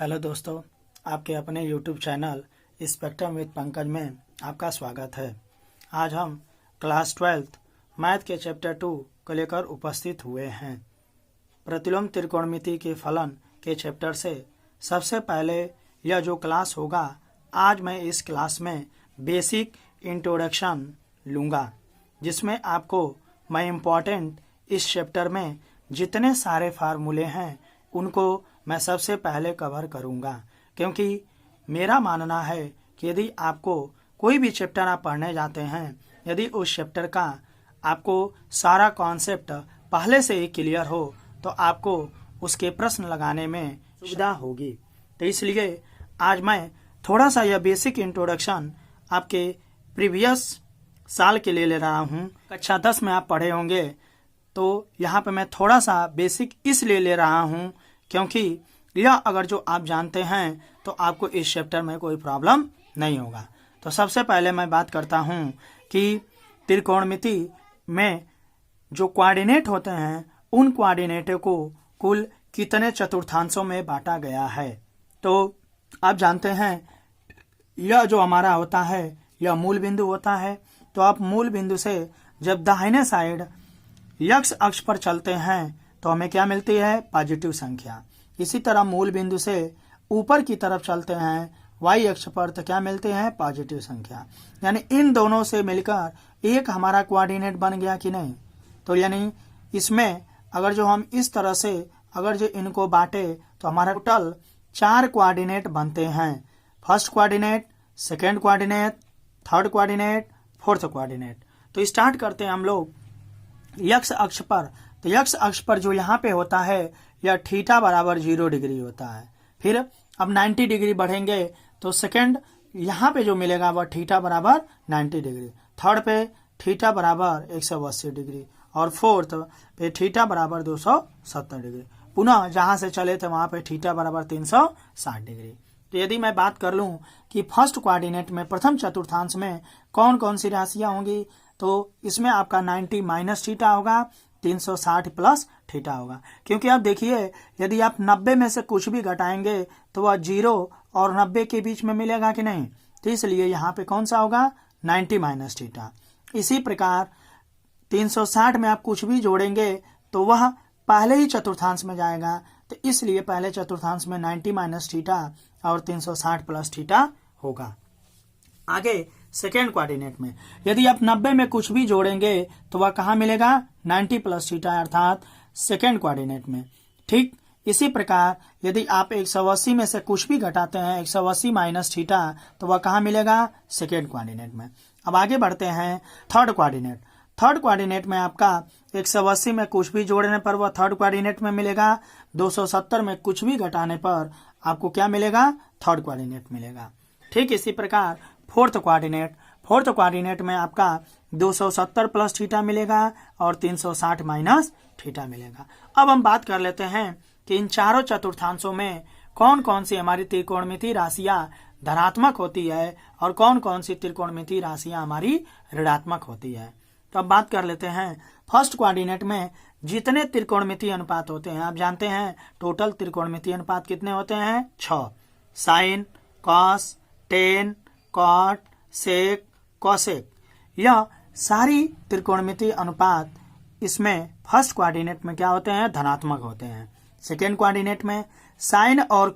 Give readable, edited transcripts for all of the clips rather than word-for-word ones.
Hello दोस्तों, आपके अपने YouTube channel spectrum with Pankaj में आपका स्वागत है। आज हम क्लास 12th मैथ के चैप्टर 2 को लेकर उपस्थित हुए हैं। प्रतिलोम त्रिकोणमिति के फलन के चैप्टर से सबसे पहले यह जो क्लास होगा, आज मैं इस क्लास में बेसिक इंट्रोडक्शन लूँगा, जिसमें आपको मैं इम्पॉर्टेंट इस चैप्टर में जितने सारे फार्मूले हैं उनको मैं सबसे पहले कवर करूंगा, क्योंकि मेरा मानना है कि यदि आपको कोई भी चैप्टर आप पढ़ने जाते हैं, यदि उस चैप्टर का आपको सारा कॉन्सेप्ट पहले से ही क्लियर हो तो आपको उसके प्रश्न लगाने में सुविधा होगी। तो इसलिए आज मैं थोड़ा सा यह बेसिक इंट्रोडक्शन आपके प्रीवियस साल के लिए ले रहा हूँ। कक्षा 10 में आप पढ़े होंगे, तो यहाँ पे मैं थोड़ा सा बेसिक इसलिए ले रहा हूँ क्योंकि यह अगर जो आप जानते हैं तो आपको इस चैप्टर में कोई प्रॉब्लम नहीं होगा। तो सबसे पहले मैं बात करता हूँ कि त्रिकोणमिति में जो कोऑर्डिनेट होते हैं उन कोऑर्डिनेटों को कुल कितने चतुर्थांशों में बांटा गया है। तो आप जानते हैं यह जो हमारा होता है यह मूल बिंदु होता है। तो आप मूल बिंदु से जब दाहिने साइड एक्स अक्ष पर चलते हैं तो हमें क्या मिलती है? पॉजिटिव संख्या। इसी तरह मूल बिंदु से ऊपर की तरफ चलते हैं वाई अक्ष पर तो क्या मिलते हैं? पॉजिटिव संख्या। यानी इन दोनों से मिलकर एक हमारा कोऑर्डिनेट बन गया कि नहीं। तो यानी इसमें अगर जो हम इस तरह से अगर जो इनको बांटे तो हमारा टोटल 4 कोऑर्डिनेट बनते हैं। First coordinate, second coordinate, third coordinate, fourth coordinate. तो स्टार्ट करते हैं हम लोग एक्स अक्ष पर। तो एक्स अक्ष पर जो यहाँ पे होता है यह थीटा बराबर 0 डिग्री होता है। फिर अब 90 डिग्री बढ़ेंगे तो सेकंड यहाँ पे जो मिलेगा वह थीटा बराबर 90 डिग्री, थर्ड पे थीटा बराबर 180 डिग्री और फोर्थ पे थीटा बराबर 270 डिग्री। पुनः जहाँ से चले थे वहाँ पे थीटा बराबर 360 डिग्री। तो यदि मैं बात कर लूँ कि फर्स्ट कोऑर्डिनेट में प्रथम चतुर्थांश में कौन कौन सी राशियाँ होंगी, तो इसमें आपका 90 माइनस थीटा होगा, 360 प्लस थीटा होगा। क्योंकि आप देखिए यदि आप 90 में से कुछ भी घटाएंगे तो वह 0 और 90 के बीच में मिलेगा कि नहीं। तो इसलिए यहाँ पे कौन सा होगा? 90 माइनस थीटा। इसी प्रकार 360 में आप कुछ भी जोड़ेंगे तो वह पहले ही चतुर्थांश में जाएगा। तो इसलिए पहले चतुर्थांश में 90 माइनस थीटा और 360 प्लस थीटा होगा। आगे सेकेंड कोऑर्डिनेट में यदि आप 90 में कुछ भी जोड़ेंगे तो वह कहाँ मिलेगा? 90 प्लस थीटा अर्थात सेकेंड कोऑर्डिनेट में। ठीक इसी प्रकार यदि आप 180 में से कुछ भी घटाते हैं 180 माइनस थीटा तो वह कहाँ मिलेगा? सेकेंड कोऑर्डिनेट में। अब आगे बढ़ते हैं थर्ड कोऑर्डिनेट। थर्ड कोऑर्डिनेट में आपका 180 में कुछ भी जोड़ने पर वह थर्ड कोऑर्डिनेट में मिलेगा। 270 में कुछ भी घटाने पर आपको क्या मिलेगा? थर्ड कोऑर्डिनेट मिलेगा। ठीक इसी प्रकार फोर्थ कोऑर्डिनेट में आपका 270 प्लस थीटा मिलेगा और 360 माइनस थीटा मिलेगा। अब हम बात कर लेते हैं कि इन चारों चतुर्थांशों में कौन कौन सी हमारी त्रिकोणमिति राशियां धनात्मक होती है और कौन कौन सी त्रिकोणमिति राशियां हमारी ऋणात्मक होती है। तो अब बात कर लेते हैं फर्स्ट कोऑर्डिनेट में जितने त्रिकोणमिति अनुपात होते हैं। आप जानते हैं टोटल त्रिकोणमिति अनुपात कितने होते हैं? 6। साइन, कॉस, टेन, कॉट, सेक, कोसेक, यह सारी त्रिकोणमिति अनुपात इसमें फर्स्ट कोऑर्डिनेट में क्या होते हैं? धनात्मक होते हैं। सेकेंड कोऑर्डिनेट में साइन और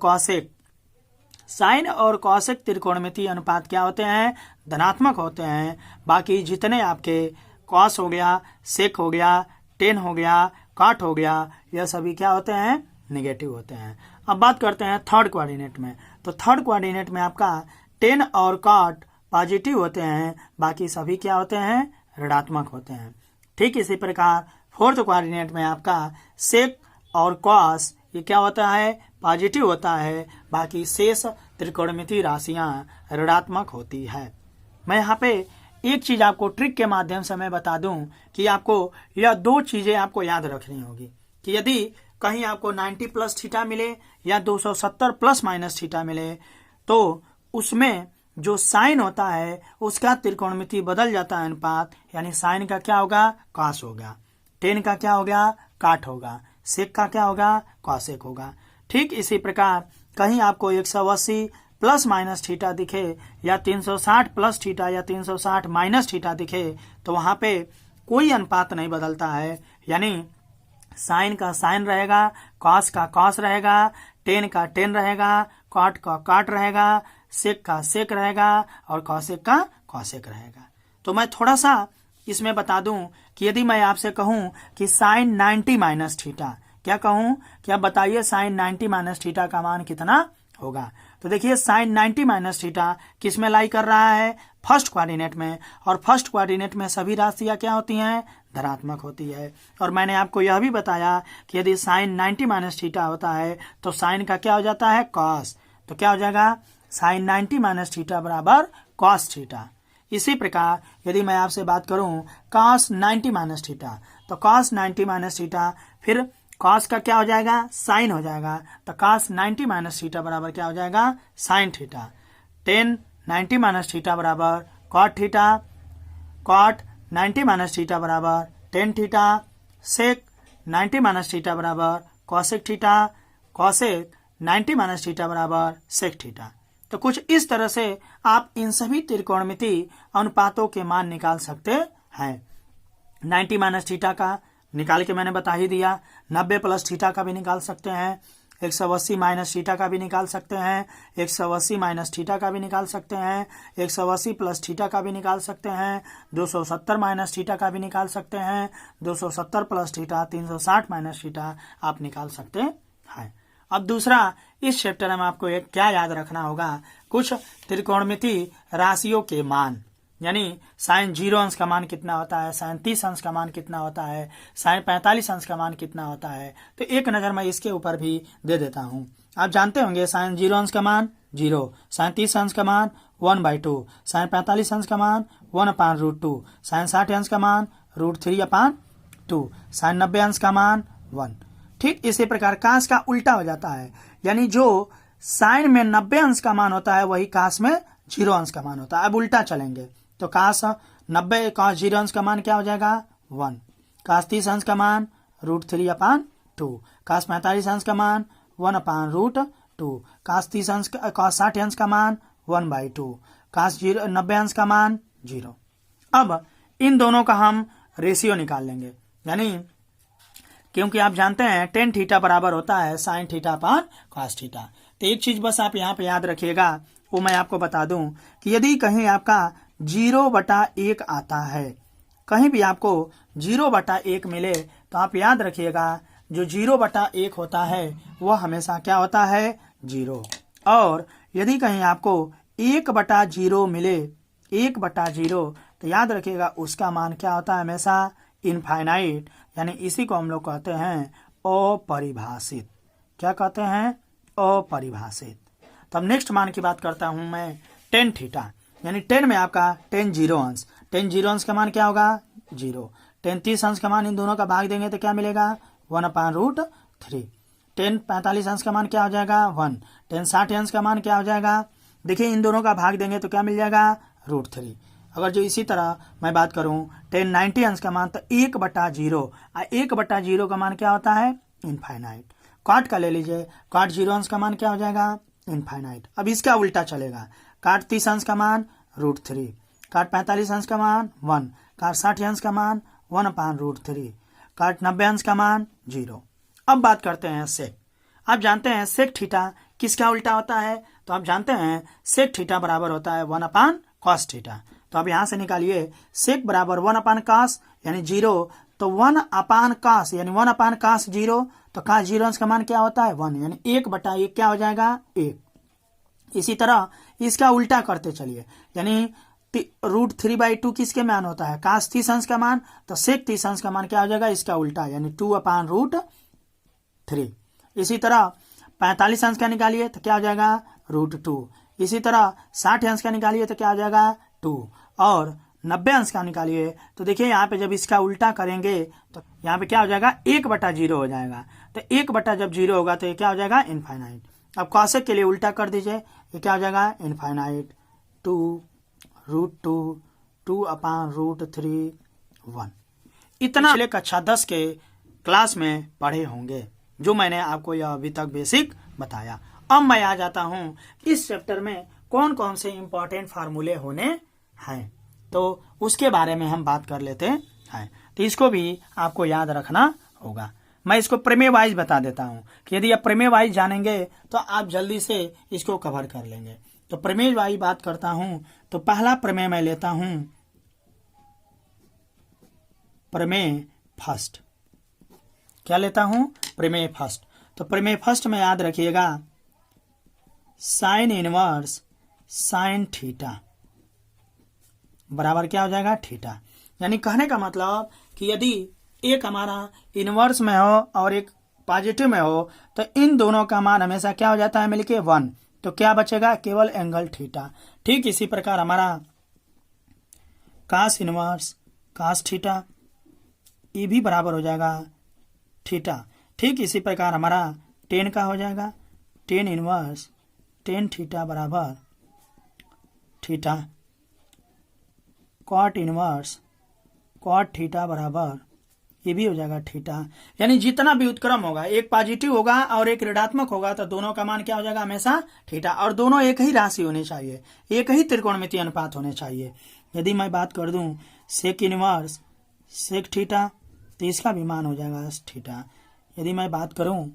कॉसेक त्रिकोणमिति अनुपात क्या होते हैं? धनात्मक होते हैं। बाकी जितने आपके कॉस हो गया, सेक हो गया, टेन हो गया, कॉट हो गया, यह सभी क्या होते हैं? निगेटिव होते हैं। अब बात करते हैं थर्ड कोऑर्डिनेट में। तो थर्ड कोऑर्डिनेट में आपका टेन और कॉट पॉजिटिव होते हैं, बाकी सभी क्या होते हैं? ऋणात्मक होते हैं। ठीक इसी प्रकार फोर्थ कोऑर्डिनेट में आपका सेक और कॉस ये क्या होता है? पॉजिटिव होता है, बाकी शेष त्रिकोणमिति राशियां ऋणात्मक होती है। मैं यहाँ पे एक चीज आपको ट्रिक के माध्यम से मैं बता दूं कि आपको यह 2 चीजें आपको याद रखनी होगी कि यदि कहीं आपको 90 प्लस थीटा मिले या 270 प्लस माइनस थीटा मिले तो उसमें जो साइन होता है उसका त्रिकोणमिति बदल जाता है अनुपात। यानी साइन का क्या होगा? कॉस होगा। टेन का क्या हो गया? काट होगा। सेक का क्या होगा? कॉसेक होगा। ठीक इसी प्रकार कहीं आपको 180 प्लस माइनस थीटा दिखे या 360 प्लस थीटा या 360 माइनस थीटा दिखे तो वहां पे कोई अनुपात नहीं बदलता है, यानी साइन का साइन रहेगा, कॉस का कॉस रहेगा, टेन का टेन रहेगा, कॉट का कॉट रहेगा, सेक का सेक रहेगा और कॉसेक का कॉसेक रहेगा। तो मैं थोड़ा सा इसमें बता दूं कि यदि मैं आपसे कहूं कि साइन 90 माइनस थीटा, क्या कहूं कि आप बताइए साइन 90 माइनस थीटा का मान कितना होगा। तो देखिए साइन 90 माइनस थीटा किस में लाई कर रहा है, फर्स्ट कोऑर्डिनेट में, और फर्स्ट कोऑर्डिनेट में सभी राशियां क्या होती हैं, धनात्मक होती है। और मैंने आपको यह भी बताया कि यदि साइन 90 माइनस थीटा होता है तो साइन का क्या हो जाता है, कॉस। तो क्या हो जाएगा, साइन 90 माइनस थीटा बराबर कॉस थीटा। इसी प्रकार यदि मैं आपसे बात करूं कॉस 90 माइनस थीटा, तो कॉस 90 माइनस थीटा फिर कॉस का क्या हो जाएगा, साइन हो जाएगा। तो कॉस 90 माइनस थीटा बराबर क्या हो जाएगा, sine theta. Tan 90 minus theta बराबर cot theta, cot 90 minus theta बराबर tan theta, sec 90 minus theta बराबर cosec theta, cosec 90 minus theta बराबर सेक थीटा। तो कुछ इस तरह से आप इन सभी त्रिकोणमिति अनुपातों के मान निकाल सकते हैं। 90 माइनस थीटा का निकाल के मैंने बता ही दिया, 90 प्लस थीटा का भी निकाल सकते हैं, 180 माइनस थीटा का भी निकाल सकते हैं, 180 माइनस थीटा का भी निकाल सकते हैं, 180 प्लस थीटा का भी निकाल सकते हैं, 270 माइनस थीटा का भी निकाल सकते हैं, 270 प्लस थीटा 360 माइनस थीटा आप निकाल सकते हैं। अब दूसरा, इस चैप्टर में आपको एक क्या याद रखना होगा, कुछ त्रिकोणमिति राशियों के मान, यानी साइन 0 अंश का मान कितना होता है, साइन 30 अंश का मान कितना होता है, साइन 45 अंश का मान कितना होता है। तो एक नजर मैं इसके ऊपर भी दे देता हूं। आप जानते होंगे साइन 0 अंश का मान 0, साइन 30 अंश का मान 1/2, साइन 45 अंश का मान 1/√2, साइन 60 अंश का मान √3/2, साइन 90 अंश का मान 1। ठीक इसी प्रकार काश का उल्टा हो जाता है, यानी जो साइन में 90 अंश का मान होता है वही काश में 0 अंश का मान होता है। अब उल्टा चलेंगे तो काश 90 काश 0 अंश का मान क्या हो जाएगा, 1, काश 30 अंश का मान √3/2, काश 45 अंश का मान 1/√2, काश 60 अंश का मान 1/2, काश 90 अंश का मान 0। अब इन दोनों का हम रेशियो निकाल लेंगे, यानी क्योंकि आप जानते हैं टेन थीटा बराबर होता है sine theta upon cos theta. तो एक चीज बस आप यहाँ पे याद रखिएगा, वो मैं आपको बता दूं कि यदि कहीं आपका 0/1 आता है, कहीं भी आपको 0/1 मिले तो आप याद रखिएगा जो 0/1 होता है वह हमेशा क्या होता है, 0। और यदि कहीं आपको 1/0 मिले, 1/0, तो याद रखिएगा उसका मान क्या होता है, हमेशा इनफाइनाइट, यानी इसी को हम लोग कहते हैं अपरिभाषित। क्या कहते हैं, अपरिभाषित। तब नेक्स्ट मान की बात करता हूं मैं, टेन थीटा, यानी 10 में आपका 10 0 अंश, 10 0 अंश का मान क्या होगा, 0। 10 30 अंश का मान इन दोनों का भाग देंगे तो क्या मिलेगा, 1/√3। 10 45 अंश का मान क्या हो जाएगा, 1। 10 60 अंश का मान क्या हो जाएगा, देखिए इन दोनों का भाग देंगे तो क्या मिल जाएगा, √3। अगर जो इसी तरह मैं बात करूं 10 90 अंश का मान तो 1/0, 1/0 का मान क्या होता है, इनफाइनाइट। कॉट का ले लीजिए, कॉट 0 अंश का मान क्या हो जाएगा, इनफाइनाइट। अब इसका उल्टा चलेगा, कॉट 30 अंश का मान √3, कॉट 45 अंश का मान 1, कॉट 60 अंश का मान 1/√3, कॉट 90 अंश का मान 0। अब बात करते हैं सेक। आप जानते हैं सेक थीटा किसका उल्टा होता है, तो आप जानते हैं सेक थीटा बराबर होता है 1/cos थीटा। तो अब यहां से निकालिए, सेक बराबर 1/cos यानी 0, तो 1/cos यानी 1/cos 0, तो cos 0 अंश का मान क्या होता है, 1, यानी 1/1 क्या हो जाएगा, 1। इसी तरह इसका उल्टा करते चलिए, यानी √3/2 किसके मान होता है, cos 30 अंश का मान, तो sec 30 अंश का मान क्या हो जाएगा, इसका उल्टा, यानी 2/√3। इसी तरह 45 अंश का निकालिए तो क्या हो जाएगा, √2। इसी तरह 60 अंश का निकालिए तो क्या हो जाएगा, 2। और 90 अंश का निकालिए तो देखिए यहाँ पे जब इसका उल्टा करेंगे तो यहाँ पे क्या हो जाएगा, 1/0 हो जाएगा। तो 1 जब 0 होगा तो ये क्या हो जाएगा, इनफाइनाइट। अब कॉसेक के लिए उल्टा कर दीजिए, ये क्या हो जाएगा, इनफाइनाइट, 2√2, 2/√3, 1। इतना पिछले कक्षा 10 के क्लास में पढ़े होंगे, जो मैंने आपको यह अभी तक बेसिक बताया। अब मैं आ जाता हूं इस चैप्टर में कौन कौन से इंपॉर्टेंट फार्मूले होने हैं, तो उसके बारे में हम बात कर लेते हैं। तो इसको भी आपको याद रखना होगा। मैं इसको प्रमेय वाइज बता देता हूं कि यदि आप प्रमेय वाइज जानेंगे तो आप जल्दी से इसको कवर कर लेंगे। तो प्रमेय वाइज बात करता हूं तो पहला प्रमेय मैं लेता हूं प्रमेय फर्स्ट। क्या लेता हूं? प्रमेय फर्स्ट। तो प्रमेय फर्स्ट में याद रखिएगा साइन इनवर्स साइन थीटा बराबर क्या हो जाएगा? थीटा। यानी कहने का मतलब कि यदि एक हमारा इनवर्स में हो और एक पॉजिटिव में हो तो इन दोनों का मान हमेशा क्या हो जाता है? मिलके 1। तो क्या बचेगा? केवल एंगल थीटा। ठीक इसी प्रकार हमारा कास इनवर्स कास थीटा ये भी बराबर हो जाएगा थीटा। ठीक इसी प्रकार हमारा टेन का हो जाएगा टेन इनवर्स टेन थीटा बराबर थीटा। कॉट इनवर्स कॉट थीटा बराबर ये भी हो जाएगा थीटा। यानी जितना भी उत्क्रम होगा, एक पॉजिटिव होगा और एक ऋणात्मक होगा, तो दोनों का मान क्या हो जाएगा? हमेशा थीटा। और दोनों एक ही राशि होनी चाहिए, एक ही त्रिकोणमितीय अनुपात होने चाहिए। यदि मैं बात कर दूं सेक इनवर्स सेक थीटा तो इसका भी मान हो जाएगा थीटा। यदि मैं बात करूं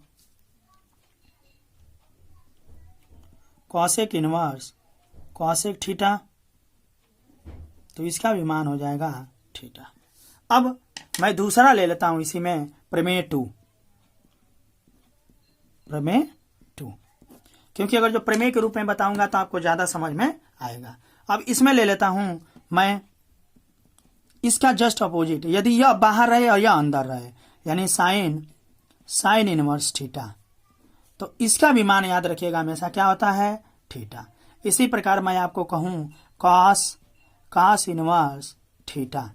कॉसेक इनवर्स कॉसेक थीटा तो इसका भी मान हो जाएगा थीटा। अब मैं दूसरा ले लेता हूं इसी में प्रमेय 2 क्योंकि अगर जो प्रमेय के रूप में बताऊंगा तो आपको ज्यादा समझ में आएगा। अब इसमें ले लेता हूं मैं इसका जस्ट अपोजिट। यदि यह बाहर रहे और यह अंदर रहे, यानी साइन इनवर्स थीटा, तो इसका भी मान याद रखिएगा हमेशा क्या होता है? थीटा। इसी प्रकार मैं आपको कहूं कॉस इनवर्स थीटा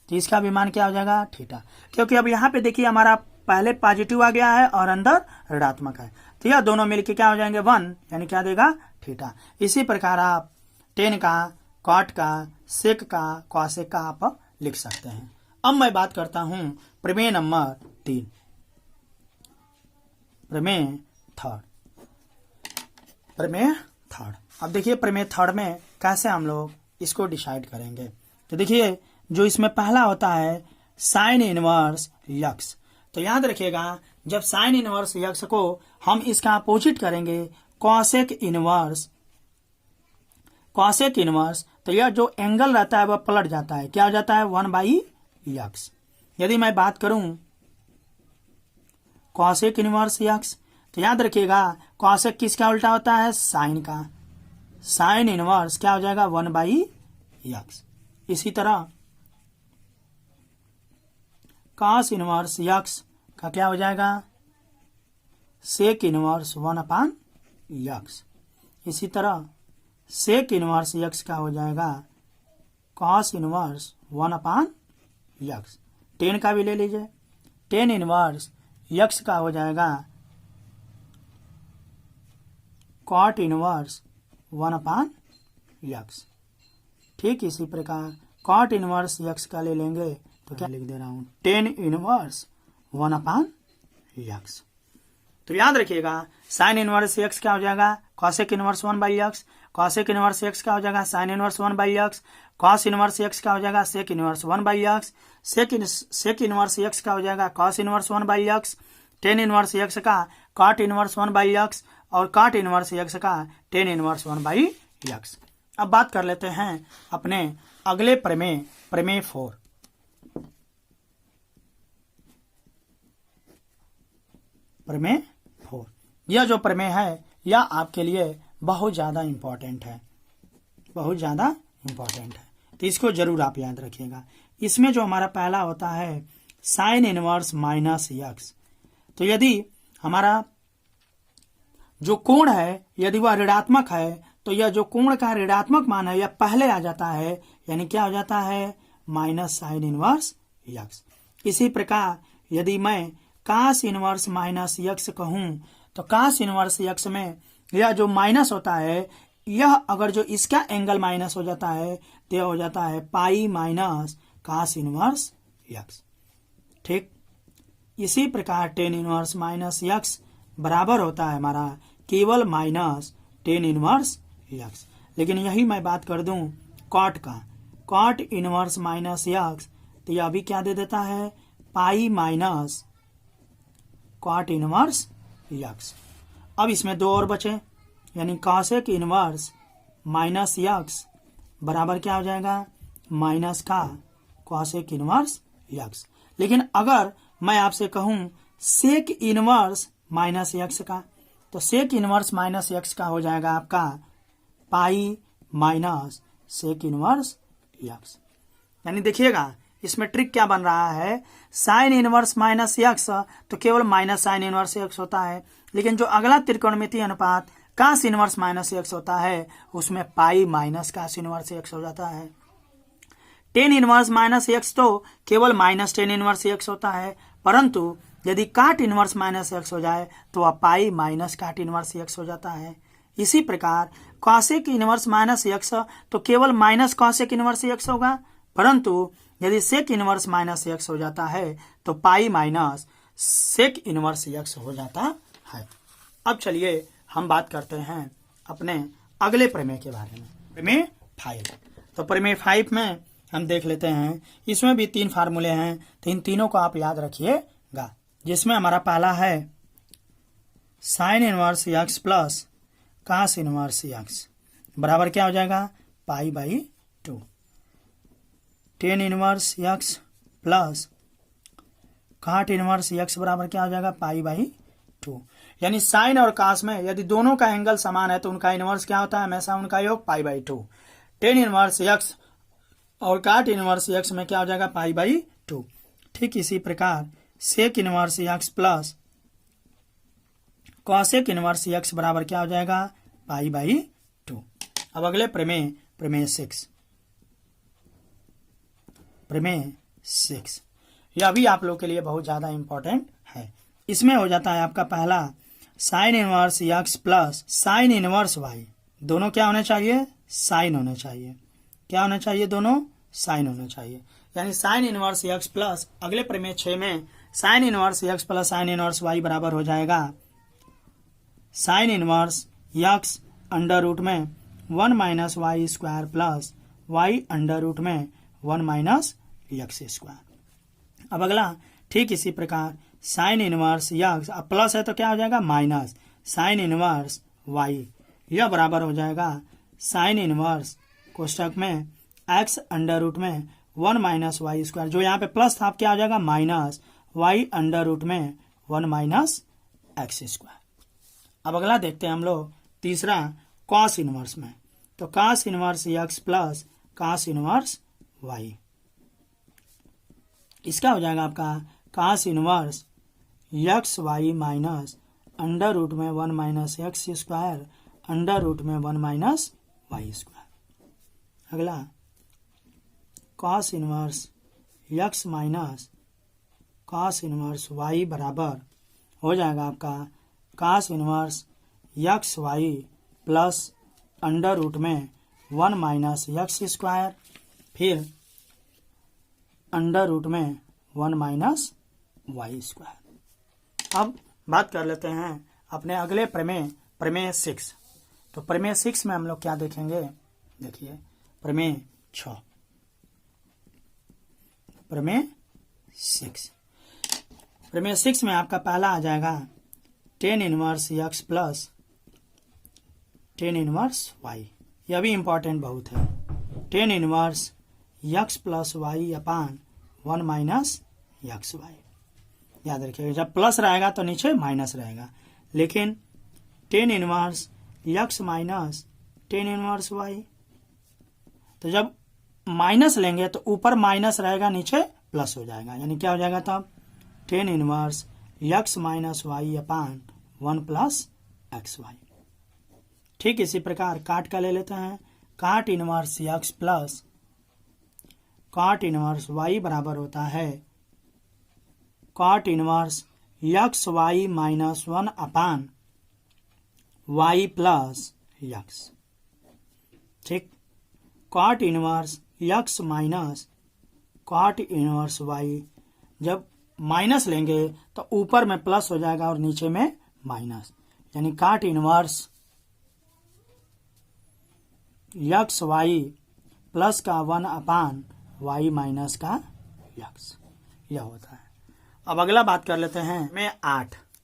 तो इसका भी मान क्या हो जाएगा? थीटा। क्योंकि अब यहाँ पे देखिए हमारा पहले पॉजिटिव आ गया है और अंदर ऋणात्मक है, तो यह दोनों मिलके क्या हो जाएंगे? 1। यानी क्या देगा? थीटा। इसी प्रकार आप टेन का कॉट का सेक का कॉसेक का आप लिख सकते हैं। अब मैं बात करता हूं प्रमेय नंबर 3 प्रमेय थर्ड। अब देखिए प्रमेय थर्ड में कैसे हम लोग इसको डिसाइड करेंगे। तो देखिए जो इसमें पहला होता है साइन इनवर्स यक्स। तो याद रखिएगा जब साइन इनवर्स यक्स को हम इसका अपोजिट करेंगे कॉसेक इनवर्स तो यह जो एंगल रहता है वह पलट जाता है। क्या हो जाता है? 1/x। यदि मैं बात करूं कॉसेक इनवर्स यक्स तो याद रखिएगा कॉसेक किसका उल्टा होता है? साइन का। साइन इनवर्स क्या हो जाएगा? 1/x। इसी तरह कॉस इनवर्स यक्स का क्या हो जाएगा? Sec inverse 1/x। इसी तरह सेक इनवर्स यक्स का हो जाएगा कॉस इनवर्स 1/x। टेन का भी ले लीजिए, टेन इनवर्स यक्स का हो जाएगा कॉट इनवर्स 1/x। ठीक इसी प्रकार कॉट इनवर्स यक्स का ले लेंगे तो क्या लिख दे रहा हूं? Ten inverse 1/x। तो याद रखिएगा साइन इनवर्स एक्स क्या हो जाएगा? Cosec inverse 1/x। Cosec inverse x क्या हो जाएगा? Sine inverse 1/x। Cos inverse x क्या हो जाएगा? Sec inverse 1/x। Sec inverse x का हो जाएगा cos inverse 1/x। Tan inverse x का कॉट इनवर्स 1/x और कॉट इनवर्स एक्स का टेन इनवर्स 1/x। अब बात कर लेते हैं अपने अगले प्रमेय 4। प्रमेय 4 यह जो प्रमेय है यह आपके लिए बहुत ज्यादा इंपॉर्टेंट है, तो इसको जरूर आप याद रखिएगा। इसमें जो हमारा पहला होता है साइन इनवर्स माइनस यक्स। तो यदि हमारा जो कोण है यदि वह ऋणात्मक है तो यह जो कोण का ऋणात्मक मान है यह पहले आ जाता है, यानी क्या हो जाता है? Minus sign inverse x. इसी प्रकार यदि मैं कास इनवर्स माइनस यक्स कहूं तो कास इनवर्स यक्स में यह जो माइनस होता है यह अगर जो इसका एंगल माइनस हो जाता है तो यह हो जाता है pi minus cos inverse x. ठीक इसी प्रकार टेन इनवर्स माइनस यक्स बराबर होता है हमारा केवल माइनस टेन इनवर्स यक्स। लेकिन यही मैं बात कर दूं कॉट का, कॉट इनवर्स माइनस यक्स, तो यह भी क्या दे देता है, pi minus cot inverse x. अब इसमें दो और बचे, यानी कॉसेक इनवर्स माइनस यक्स बराबर क्या हो जाएगा, माइनस का कॉसेक इनवर्स यक्स। लेकिन अगर मैं आपसे कहूं सेक इनवर्स माइनस यक्स का, तो सेक इनवर्स माइनस यक्स का हो जाएगा आपका pi minus sec inverse x. यानी देखिएगा इसमें ट्रिक क्या बन रहा है, साइन इनवर्स माइनस यक्स तो केवल माइनस साइन इनवर्स यक्स होता है, लेकिन जो अगला त्रिकोणमितीय अनुपात कास इनवर्स माइनस यक्स होता है उसमें pi minus cos inverse x हो जाता है। टेन इनवर्स माइनस यक्स तो केवल माइनस टेन इनवर्स यक्स होता है, परंतु यदि काट इनवर्स माइनस यक्स हो जाए तो वह pi minus cot inverse x हो जाता है। इसी प्रकार कॉसेक इनवर्स माइनस यक्स तो केवल माइनस कॉसेक इनवर्स यक्स होगा, परंतु यदि सेक इनवर्स माइनस यक्स हो जाता है तो pi minus sec inverse x हो जाता है। अब चलिए हम बात करते हैं अपने अगले प्रमेय के बारे में, प्रमेय 5। तो प्रमेय 5 में हम देख लेते हैं, इसमें भी 3 फार्मूले हैं, तो इन तीनों को आप याद रखिएगा। जिसमें हमारा पहला है sine inverse x plus cos inverse x बराबर क्या हो जाएगा, pi by 2। Tan inverse x plus cot inverse x बराबर क्या हो जाएगा, पाई बाई 2। यानी साइन और कास में यदि दोनों का एंगल समान है तो उनका इनवर्स क्या होता है, हमेशा उनका योग पाई बाई 2। टेन इनवर्स यक्स और काट इनवर्स यक्स में क्या हो जाएगा, पाई बाई 2। ठीक इसी प्रकार sec inverse x plus cosec inverse x बराबर क्या हो जाएगा, पाई बाई 2। अब अगले प्रमेय, प्रमेय 6। प्रमेय 6 यह भी आप लोग के लिए बहुत ज्यादा इंपॉर्टेंट है। इसमें हो जाता है आपका पहला sine inverse x plus sine inverse y, दोनों क्या होने चाहिए, साइन होने चाहिए। क्या होने चाहिए, दोनों साइन होने चाहिए। यानी साइन इनवर्स यक्स प्लस अगले प्रमेय 6 में sine inverse x plus sine inverse y बराबर हो जाएगा sine inverse x under root में 1 minus y square plus y under root में 1 माइनस यक्स स्क्वायर। अब अगला ठीक इसी प्रकार साइन इनवर्स यक्स, अब प्लस है तो क्या हो जाएगा, माइनस साइन इनवर्स वाई, यह बराबर हो जाएगा साइन इनवर्स कोष्टक में एक्स अंडर रूट में 1 माइनस वाई स्क्वायर, जो यहाँ पे प्लस था अब क्या हो जाएगा, माइनस वाई अंडर रूट में 1 माइनस एक्स स्क्वायर। अब अगला देखते हैं हम लोग तीसरा कॉस इनवर्स में, तो cos inverse x plus cos inverse y, इसका हो जाएगा आपका cos inverse x y minus under root में 1 minus x square under root में 1 माइनस वाई स्क्वायर। अगला cos inverse x minus cos inverse y बराबर हो जाएगा आपका cos inverse x y plus under root में 1 माइनस यक्स स्क्वायर, फिर under root में 1 माइनस वाई स्क्वायर। अब बात कर लेते हैं अपने अगले प्रमेय, प्रमेय 6। तो प्रमेय 6 में हम लोग क्या देखेंगे, देखिए प्रमेय 6, प्रमेय 6। प्रमेय 6 में आपका पहला आ जाएगा tan inverse x plus tan inverse y, यह भी इंपॉर्टेंट बहुत है। Tan inverse x plus y upon 1 minus x y, याद रखिएगा जब प्लस रहेगा तो नीचे माइनस रहेगा, लेकिन tan inverse x minus tan inverse y, तो जब माइनस लेंगे तो ऊपर माइनस रहेगा नीचे प्लस हो जाएगा, यानी क्या हो जाएगा तब tan inverse x minus y upon 1 plus x y. ठीक इसी प्रकार काट का ले लेते हैं, cot inverse x plus cot inverse y बराबर होता है cot inverse x y minus 1 upon y plus x. ठीक, cot inverse x minus cot inverse y, जब माइनस लेंगे तो ऊपर में प्लस हो जाएगा और नीचे में माइनस, यानी काट इनवर्स यक्स वाई प्लस का 1 अपान वाई माइनस का यक्स, यह होता है। अब अगला बात कर लेते हैं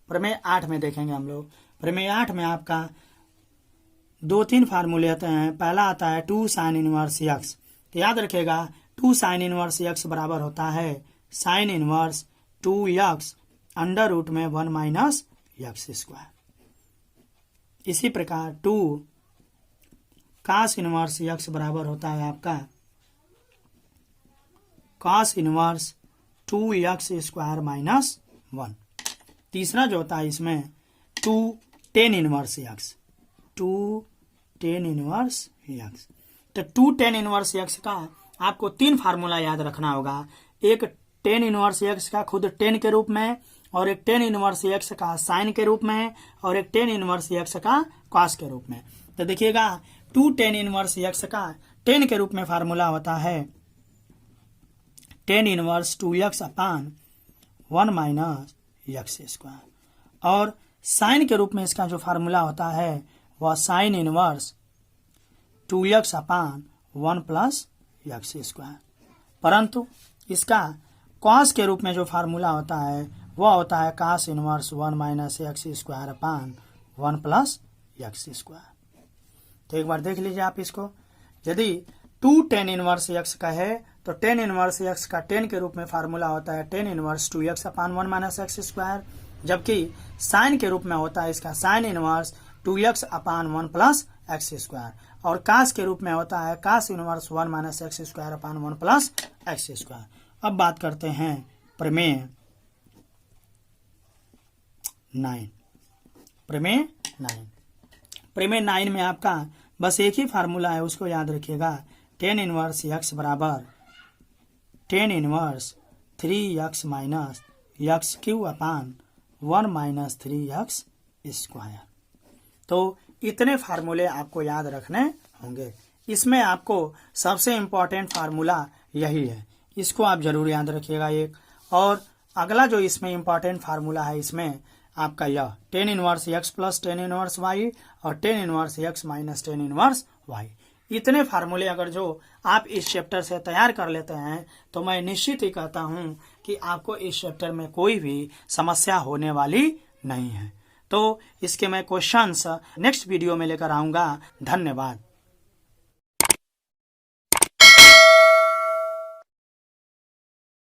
प्रमेय 8 में देखेंगे हम लोग। प्रमेय 8 में आपका 2-3 फार्मूले आते हैं। पहला आता है 2 साइन इनवर्स यक्स। तो याद रखिएगा 2 साइन इनवर्स यक्स बराबर होता है sine inverse 2 x under root में 1 माइनस यक्स स्क्वायर। इसी प्रकार 2 कास इनवर्स यक्स बराबर होता है आपका कास इनवर्स 2 यक्स स्क्वायर माइनस 1। तीसरा जो होता है इसमें 2 tan inverse x, 2 tan inverse x. तो 2 टेन इनवर्स यक्स का आपको 3 फार्मूला याद रखना होगा। एक टेन इनवर्स यक्स का खुद टेन के रूप में, और एक टेन इनवर्स यक्स का साइन के रूप में, और एक टेन इनवर्स यक्स का कॉस के रूप में। तो देखिएगा 2 टेन इनवर्स यक्स का टेन के रूप में फार्मूला होता है tan inverse 2 x upon 1 minus x square, और साइन के रूप में इसका जो फार्मूला होता है वह sign inverse 2 x upon 1 plus x square. परंतु इसका कॉस के रूप में जो फार्मूला होता है वह होता है cos inverse 1 minus x square upon 1 plus x square. तो एक बार देख लीजिए आप इसको। यदि 2 टेन इनवर्स यक्स का है तो टेन इनवर्स यक्स का टेन के रूप में फार्मूला होता है tan inverse 2 x upon 1 minus x square, जबकि साइन के रूप में होता है इसका sine inverse 2 x upon 1 plus x square, और कास के रूप में होता है cos inverse 1 minus x square upon 1 plus x square. अब बात करते हैं प्रमेय 9। प्रमेय 9 में आपका बस एक ही फार्मूला है, उसको याद रखिएगा। टेन इनवर्स यक्स बराबर tan inverse 3 x minus x cube upon 1 minus 3 x square. तो इतने फार्मूले आपको याद रखने होंगे। इसमें आपको सबसे इम्पोर्टेंट फार्मूला यही है, इसको आप जरूर याद रखिएगा एक। और अगला जो इसमें इम्पोर्टेंट फार्मूला है इसमें आपका यह tan inverse x plus tan inverse y और tan inverse x minus tan inverse y. इतने फार्मूले अगर जो आप इस चैप्टर से तैयार कर लेते हैं तो मैं निश्चित ही कहता हूं कि आपको इस चैप्टर में कोई भी समस्या होने वाली नहीं है। तो इसके मैं क्वेश्चंस नेक्स्ट वीडियो में लेकर आऊंगा। धन्यवाद।